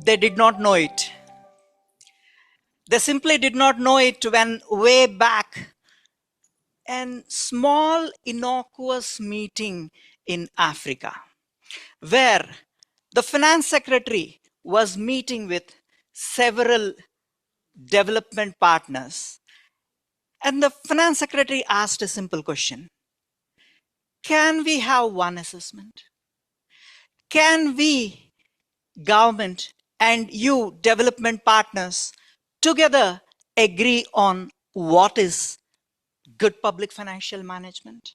They did not know it. They simply did not know it when way back a small innocuous meeting in Africa, where the finance secretary was meeting with several development partners. And the finance secretary asked a simple question. Can we have one assessment? Can we, government and you, development partners, together agree on what is good public financial management?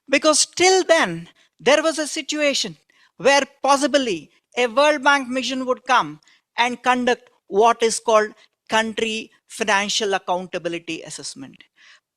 Because till then, there was a situation where possibly a World Bank mission would come and conduct what is called country financial accountability assessment.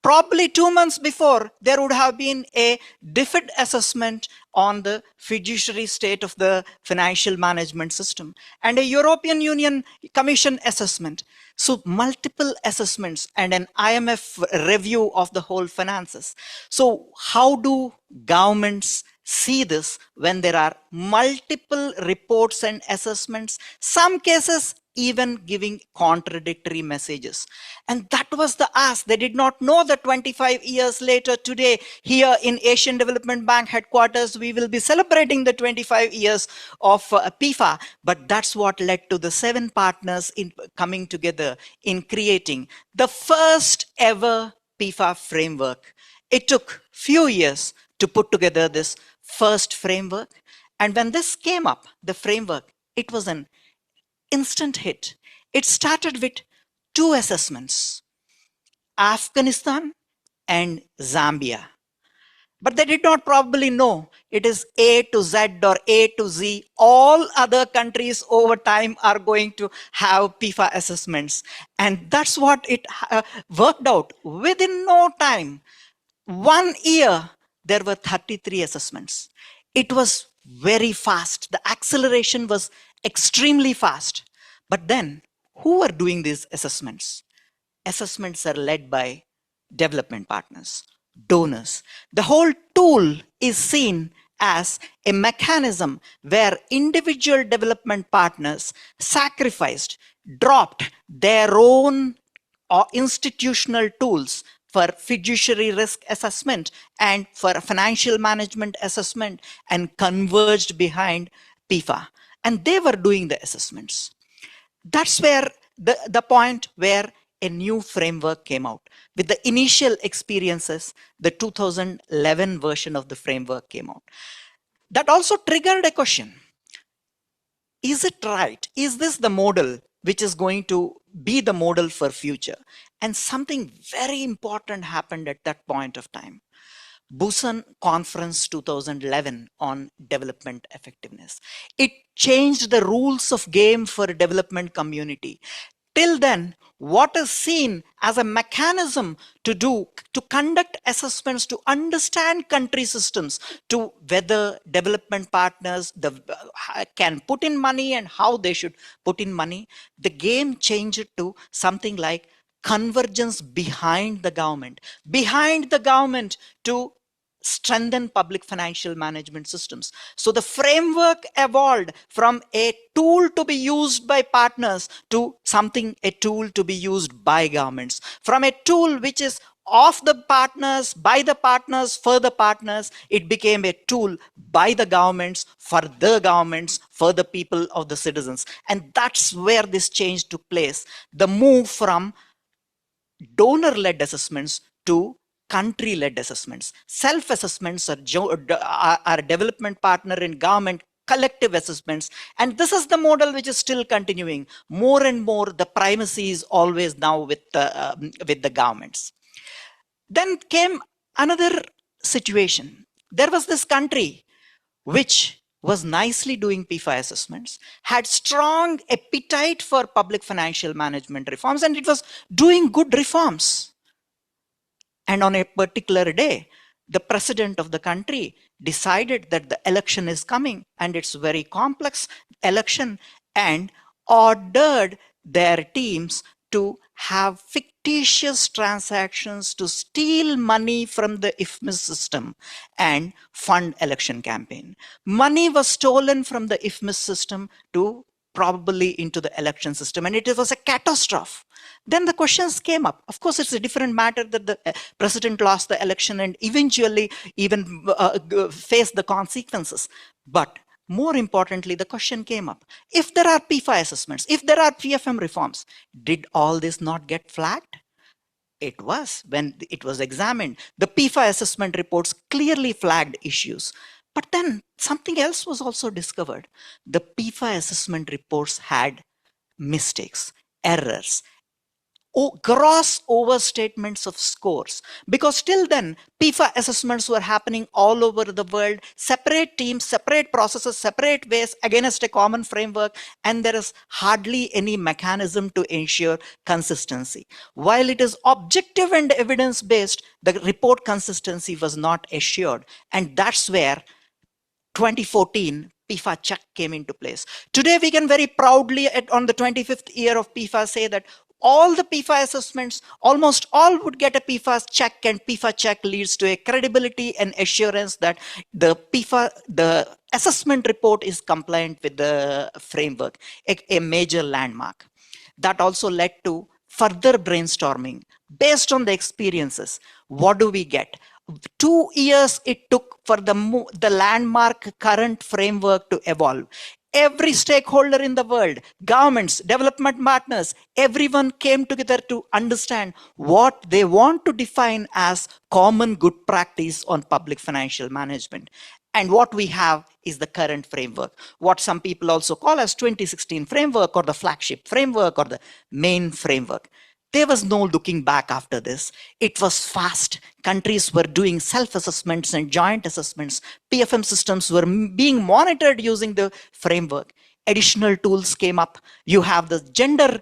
Probably 2 months before, there would have been a DFID assessment on the fiduciary state of the financial management system and a European Union Commission assessment. So multiple assessments and an IMF review of the whole finances. So how do governments see this when there are multiple reports and assessments, some cases even giving contradictory messages? And that was the ask. They did not know that 25 years later today, here in Asian Development Bank headquarters, we will be celebrating the 25 years of PEFA. But that's what led to the 7 partners in coming together in creating the first ever PEFA framework. It took few years to put together this first framework. And when this came up, the framework, it was an instant hit. It started with 2 assessments, Afghanistan and Zambia. But they did not probably know it is A to Z or A to Z. All other countries over time are going to have PEFA assessments. And that's what it worked out. Within no time, 1 year, there were 33 assessments. It was very fast. The acceleration was extremely fast. But then, who are doing these assessments? Assessments are led by development partners, donors. The whole tool is seen as a mechanism where individual development partners sacrificed, dropped their own institutional tools for fiduciary risk assessment and for financial management assessment and converged behind PEFA. And they were doing the assessments. That's where the point where a new framework came out. With the initial experiences, the 2011 version of the framework came out. That also triggered a question. Is it right? Is this the model which is going to be the model for future? And something very important happened at that point of time. Busan Conference 2011 on development effectiveness. It changed the rules of game for development community. Till then, what is seen as a mechanism to conduct assessments, to understand country systems, to whether development partners can put in money and how they should put in money, the game changed to something like convergence behind the government to strengthen public financial management systems. So the framework evolved from a tool to be used by partners to a tool to be used by governments. From a tool which is of the partners, by the partners, for the partners, it became a tool by the governments, for the people of the citizens. And that's where this change took place. The move from donor-led assessments to country-led assessments. Self-assessments are development partner and government collective assessments. And this is the model which is still continuing. More and more, the primacy is always now with the governments. Then came another situation. There was this country which was nicely doing PEFA assessments, had strong appetite for public financial management reforms, and it was doing good reforms. And on a particular day, the president of the country decided that the election is coming, and it's a very complex election, and ordered their teams to have fictitious transactions to steal money from the IFMIS system and fund election campaign. Money was stolen from the IFMIS system to probably into the election system, and it was a catastrophe. Then the questions came up. Of course, it's a different matter that the president lost the election and eventually even faced the consequences. But more importantly, the question came up: if there are PEFA assessments, if there are PFM reforms, did all this not get flagged? It was. When it was examined, the PEFA assessment reports clearly flagged issues. But then something else was also discovered. The PEFA assessment reports had mistakes, errors, gross overstatements of scores, because till then PEFA assessments were happening all over the world, separate teams, separate processes, separate ways against a common framework, and there is hardly any mechanism to ensure consistency. While it is objective and evidence based, the report consistency was not assured, and that's where 2014 PEFA check came into place. Today we can very proudly on the 25th year of PEFA say that all the PEFA assessments, almost all would get a PEFA check, and PEFA check leads to a credibility and assurance that the assessment report is compliant with the framework, a major landmark. That also led to further brainstorming based on the experiences. What do we get? 2 years it took for the landmark current framework to evolve. Every stakeholder in the world, governments, development partners, everyone came together to understand what they want to define as common good practice on public financial management. And what we have is the current framework, what some people also call as 2016 framework, or the flagship framework, or the main framework. There was no looking back after this. It was fast. Countries were doing self-assessments and joint assessments. PFM systems were being monitored using the framework. Additional tools came up. You have the gender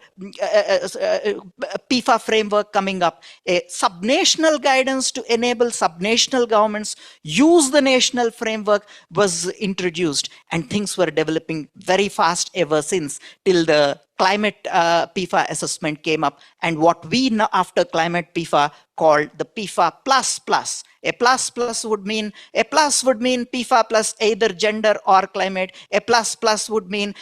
PEFA framework coming up, a subnational guidance to enable subnational governments use the national framework was introduced, and things were developing very fast ever since, till the climate PEFA assessment came up, and what we now after climate PEFA called the PEFA plus plus. A plus plus would mean PEFA plus either gender or climate. A plus plus would mean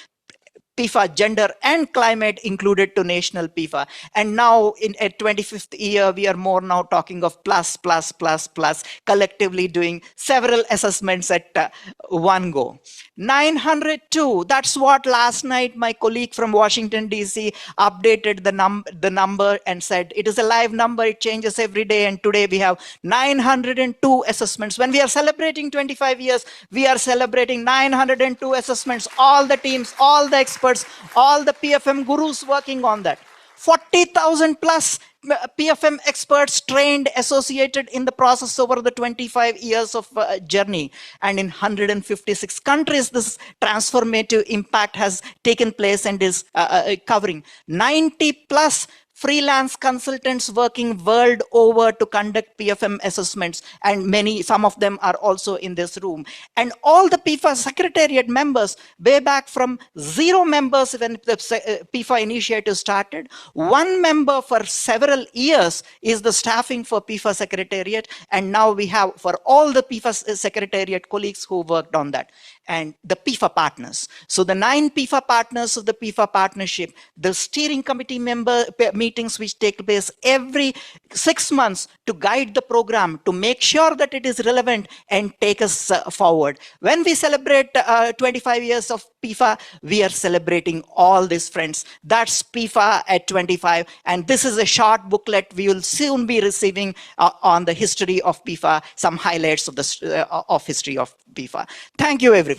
PEFA, gender and climate included to national PEFA. And now in a 25th year, we are more now talking of plus, plus, plus, plus, collectively doing several assessments at one go. 902, that's what last night my colleague from Washington, DC updated the number and said it is a live number, it changes every day, and today we have 902 assessments. When we are celebrating 25 years, we are celebrating 902 assessments, all the teams, all the experts, all the PFM gurus working on that. 40,000 plus PFM experts trained, associated in the process over the 25 years of journey. And in 156 countries, this transformative impact has taken place and is covering 90 plus freelance consultants working world over to conduct PFM assessments, and some of them are also in this room. And all the PEFA secretariat members, way back from 0 members when the PEFA initiative started, 1 member for several years is the staffing for PEFA secretariat, and now we have for all the PEFA secretariat colleagues who worked on that. And the PEFA partners. So the 9 PEFA partners of the PEFA partnership, the steering committee meetings which take place every 6 months to guide the program, to make sure that it is relevant and take us forward. When we celebrate 25 years of PEFA, we are celebrating all these friends. That's PEFA at 25. And this is a short booklet we will soon be receiving on the history of PEFA, some highlights of the history of PEFA. Thank you, everyone.